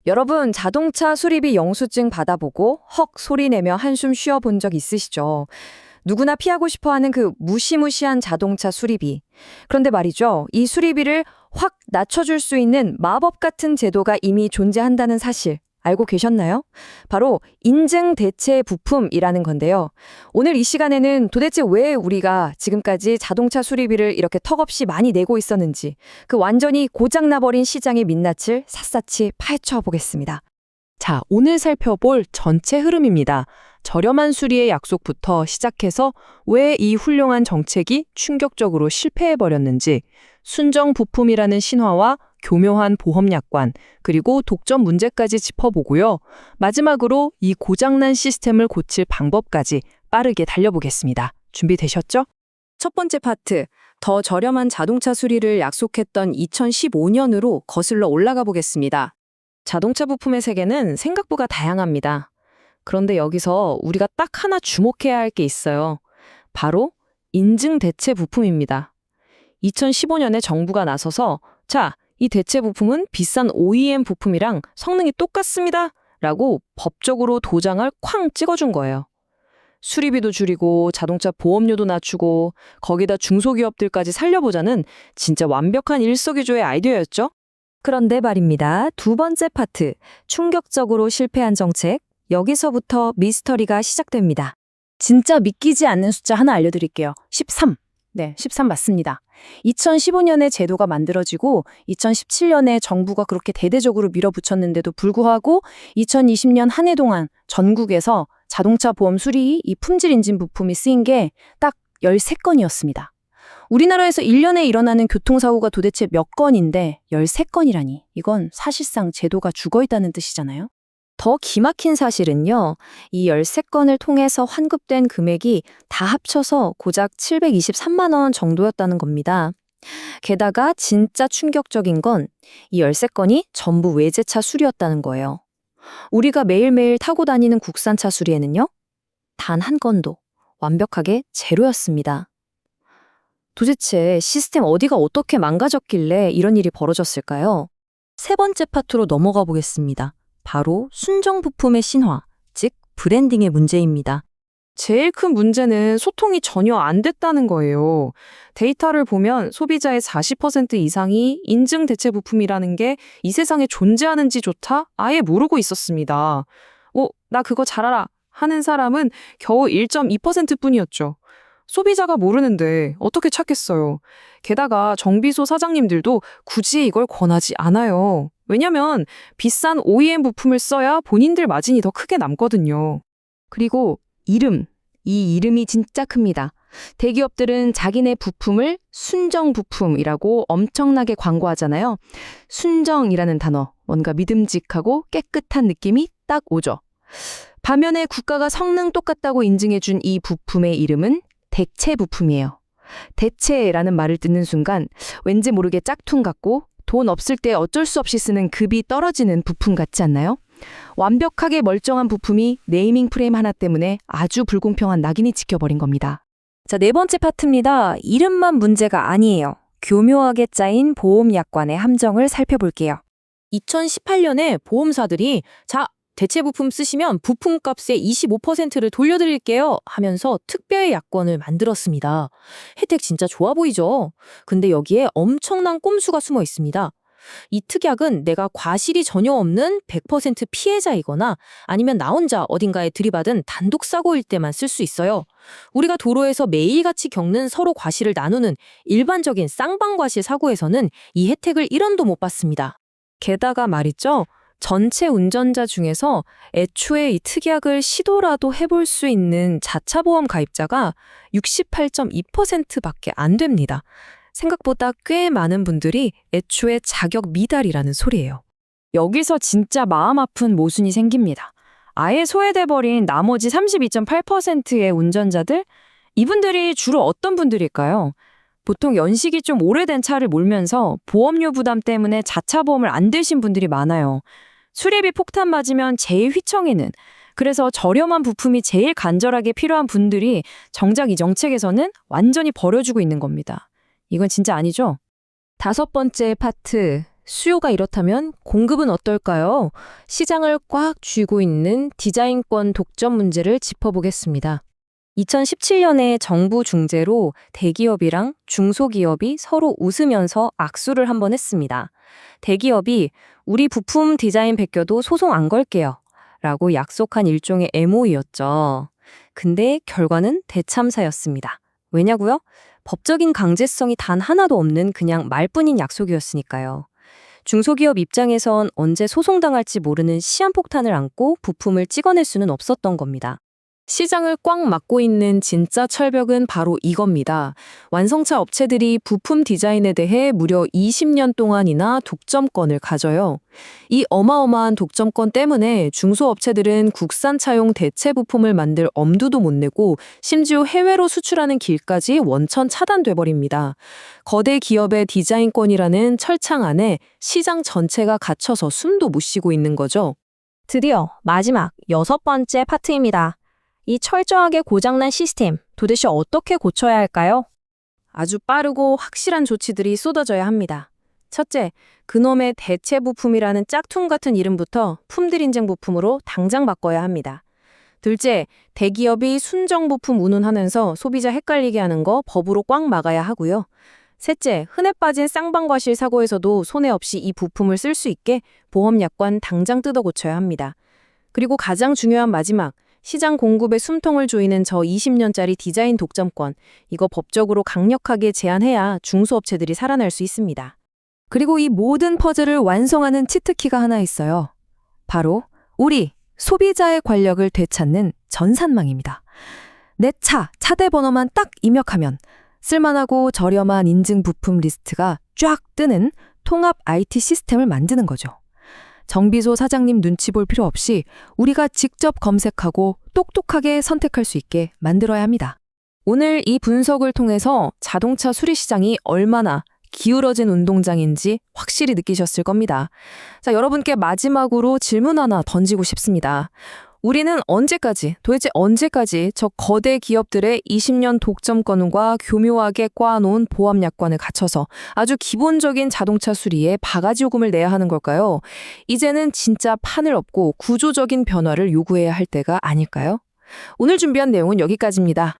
여러분, 자동차 수리비 영수증 받아보고 헉 소리 내며 한숨 쉬어본 적 있으시죠? 누구나 피하고 싶어하는 그 무시무시한 자동차 수리비. 그런데 말이죠, 이 수리비를 확 낮춰줄 수 있는 마법 같은 제도가 이미 존재한다는 사실 알고 계셨나요? 바로 인증 대체 부품이라는 건데요. 오늘 이 시간에는 도대체 왜 우리가 지금까지 자동차 수리비를 이렇게 턱없이 많이 내고 있었는지, 그 완전히 고장나버린 시장의 민낯을 샅샅이 파헤쳐 보겠습니다. 자, 오늘 살펴볼 전체 흐름입니다. 저렴한 수리의 약속부터 시작해서 왜 이 훌륭한 정책이 충격적으로 실패해버렸는지, 순정 부품이라는 신화와 교묘한 보험 약관, 그리고 독점 문제까지 짚어보고요. 마지막으로 이 고장난 시스템을 고칠 방법까지 빠르게 달려보겠습니다. 준비되셨죠? 첫 번째 파트, 더 저렴한 자동차 수리를 약속했던 2015년으로 거슬러 올라가 보겠습니다. 자동차 부품의 세계는 생각보다 다양합니다. 그런데 여기서 우리가 딱 하나 주목해야 할 게 있어요. 바로 인증 대체 부품입니다. 2015년에 정부가 나서서 자, 이 대체 부품은 비싼 OEM 부품이랑 성능이 똑같습니다 라고 법적으로 도장을 쾅 찍어준 거예요. 수리비도 줄이고 자동차 보험료도 낮추고 거기다 중소기업들까지 살려보자는 진짜 완벽한 일석이조의 아이디어였죠. 그런데 말입니다. 두 번째 파트, 충격적으로 실패한 정책. 여기서부터 미스터리가 시작됩니다. 진짜 믿기지 않는 숫자 하나 알려드릴게요. 13. 네, 13 맞습니다. 2015년에 제도가 만들어지고 2017년에 정부가 그렇게 대대적으로 밀어붙였는데도 불구하고 2020년 한 해 동안 전국에서 자동차 보험 수리 이 품질 인증 부품이 쓰인 게 딱 13건이었습니다. 우리나라에서 1년에 일어나는 교통사고가 도대체 몇 건인데 13건이라니. 이건 사실상 제도가 죽어있다는 뜻이잖아요. 더 기막힌 사실은요, 이 13건을 통해서 환급된 금액이 다 합쳐서 고작 723만 원 정도였다는 겁니다. 게다가 진짜 충격적인 건 이 13건이 전부 외제차 수리였다는 거예요. 우리가 매일매일 타고 다니는 국산차 수리에는요, 단 한 건도 완벽하게 제로였습니다. 도대체 시스템 어디가 어떻게 망가졌길래 이런 일이 벌어졌을까요? 세 번째 파트로 넘어가 보겠습니다. 바로 순정 부품의 신화, 즉 브랜딩의 문제입니다. 제일 큰 문제는 소통이 전혀 안 됐다는 거예요. 데이터를 보면 소비자의 40% 이상이 인증 대체 부품이라는 게 이 세상에 존재하는지조차 아예 모르고 있었습니다. 나 그거 잘 알아 하는 사람은 겨우 1.2%뿐이었죠. 소비자가 모르는데 어떻게 찾겠어요. 게다가 정비소 사장님들도 굳이 이걸 권하지 않아요. 왜냐면 비싼 OEM 부품을 써야 본인들 마진이 더 크게 남거든요. 그리고 이름, 이 이름이 진짜 큽니다. 대기업들은 자기네 부품을 순정 부품이라고 엄청나게 광고하잖아요. 순정이라는 단어, 뭔가 믿음직하고 깨끗한 느낌이 딱 오죠. 반면에 국가가 성능 똑같다고 인증해준 이 부품의 이름은 대체 부품이에요. 대체라는 말을 듣는 순간 왠지 모르게 짝퉁 같고 돈 없을 때 어쩔 수 없이 쓰는 급이 떨어지는 부품 같지 않나요? 완벽하게 멀쩡한 부품이 네이밍 프레임 하나 때문에 아주 불공평한 낙인이 찍혀버린 겁니다. 자, 네 번째 파트입니다. 이름만 문제가 아니에요. 교묘하게 짜인 보험 약관의 함정을 살펴볼게요. 2018년에 보험사들이 대체 부품 쓰시면 부품값의 25%를 돌려드릴게요 하면서 특별 약관을 만들었습니다. 혜택 진짜 좋아 보이죠? 근데 여기에 엄청난 꼼수가 숨어 있습니다. 이 특약은 내가 과실이 전혀 없는 100% 피해자이거나 아니면 나 혼자 어딘가에 들이받은 단독 사고일 때만 쓸 수 있어요. 우리가 도로에서 매일같이 겪는 서로 과실을 나누는 일반적인 쌍방과실 사고에서는 이 혜택을 1원도 못 받습니다. 게다가 말이죠. 전체 운전자 중에서 애초에 이 특약을 시도라도 해볼 수 있는 자차 보험 가입자가 68.2%밖에 안 됩니다. 생각보다 꽤 많은 분들이 애초에 자격 미달이라는 소리예요. 여기서 진짜 마음 아픈 모순이 생깁니다. 아예 소외돼버린 나머지 32.8%의 운전자들? 이분들이 주로 어떤 분들일까요? 보통 연식이 좀 오래된 차를 몰면서 보험료 부담 때문에 자차 보험을 안 드신 분들이 많아요. 수리비 폭탄 맞으면 제일 휘청이는, 그래서 저렴한 부품이 제일 간절하게 필요한 분들이 정작 이 정책에서는 완전히 버려주고 있는 겁니다. 이건 진짜 아니죠? 다섯 번째 파트, 수요가 이렇다면 공급은 어떨까요? 시장을 꽉 쥐고 있는 디자인권 독점 문제를 짚어보겠습니다. 2017년에 정부 중재로 대기업이랑 중소기업이 서로 웃으면서 악수를 한번 했습니다. 대기업이 우리 부품 디자인 베껴도 소송 안 걸게요. 라고 약속한 일종의 MOU였죠. 근데 결과는 대참사였습니다. 왜냐고요? 법적인 강제성이 단 하나도 없는 그냥 말뿐인 약속이었으니까요. 중소기업 입장에선 언제 소송당할지 모르는 시한폭탄을 안고 부품을 찍어낼 수는 없었던 겁니다. 시장을 꽉 막고 있는 진짜 철벽은 바로 이겁니다. 완성차 업체들이 부품 디자인에 대해 무려 20년 동안이나 독점권을 가져요. 이 어마어마한 독점권 때문에 중소업체들은 국산 차용 대체 부품을 만들 엄두도 못 내고 심지어 해외로 수출하는 길까지 원천 차단돼 버립니다. 거대 기업의 디자인권이라는 철창 안에 시장 전체가 갇혀서 숨도 못 쉬고 있는 거죠. 드디어 마지막 6번째 파트입니다. 이 철저하게 고장난 시스템, 도대체 어떻게 고쳐야 할까요? 아주 빠르고 확실한 조치들이 쏟아져야 합니다. 첫째, 그놈의 대체 부품이라는 짝퉁 같은 이름부터 품질 인증 부품으로 당장 바꿔야 합니다. 둘째, 대기업이 순정 부품 운운하면서 소비자 헷갈리게 하는 거 법으로 꽉 막아야 하고요. 셋째, 흔해 빠진 쌍방과실 사고에서도 손해 없이 이 부품을 쓸 수 있게 보험 약관 당장 뜯어 고쳐야 합니다. 그리고 가장 중요한 마지막, 시장 공급에 숨통을 조이는 저 20년짜리 디자인 독점권, 이거 법적으로 강력하게 제한해야 중소업체들이 살아날 수 있습니다. 그리고 이 모든 퍼즐을 완성하는 치트키가 하나 있어요. 바로 우리 소비자의 권력을 되찾는 전산망입니다. 내 차대 번호만 딱 입력하면 쓸만하고 저렴한 인증 부품 리스트가 쫙 뜨는 통합 IT 시스템을 만드는 거죠. 정비소 사장님 눈치 볼 필요 없이 우리가 직접 검색하고 똑똑하게 선택할 수 있게 만들어야 합니다. 오늘 이 분석을 통해서 자동차 수리 시장이 얼마나 기울어진 운동장인지 확실히 느끼셨을 겁니다. 자, 여러분께 마지막으로 질문 하나 던지고 싶습니다. 우리는 도대체 언제까지 저 거대 기업들의 20년 독점권과 교묘하게 꽈놓은 보험 약관을 갖춰서 아주 기본적인 자동차 수리에 바가지 요금을 내야 하는 걸까요? 이제는 진짜 판을 엎고 구조적인 변화를 요구해야 할 때가 아닐까요? 오늘 준비한 내용은 여기까지입니다.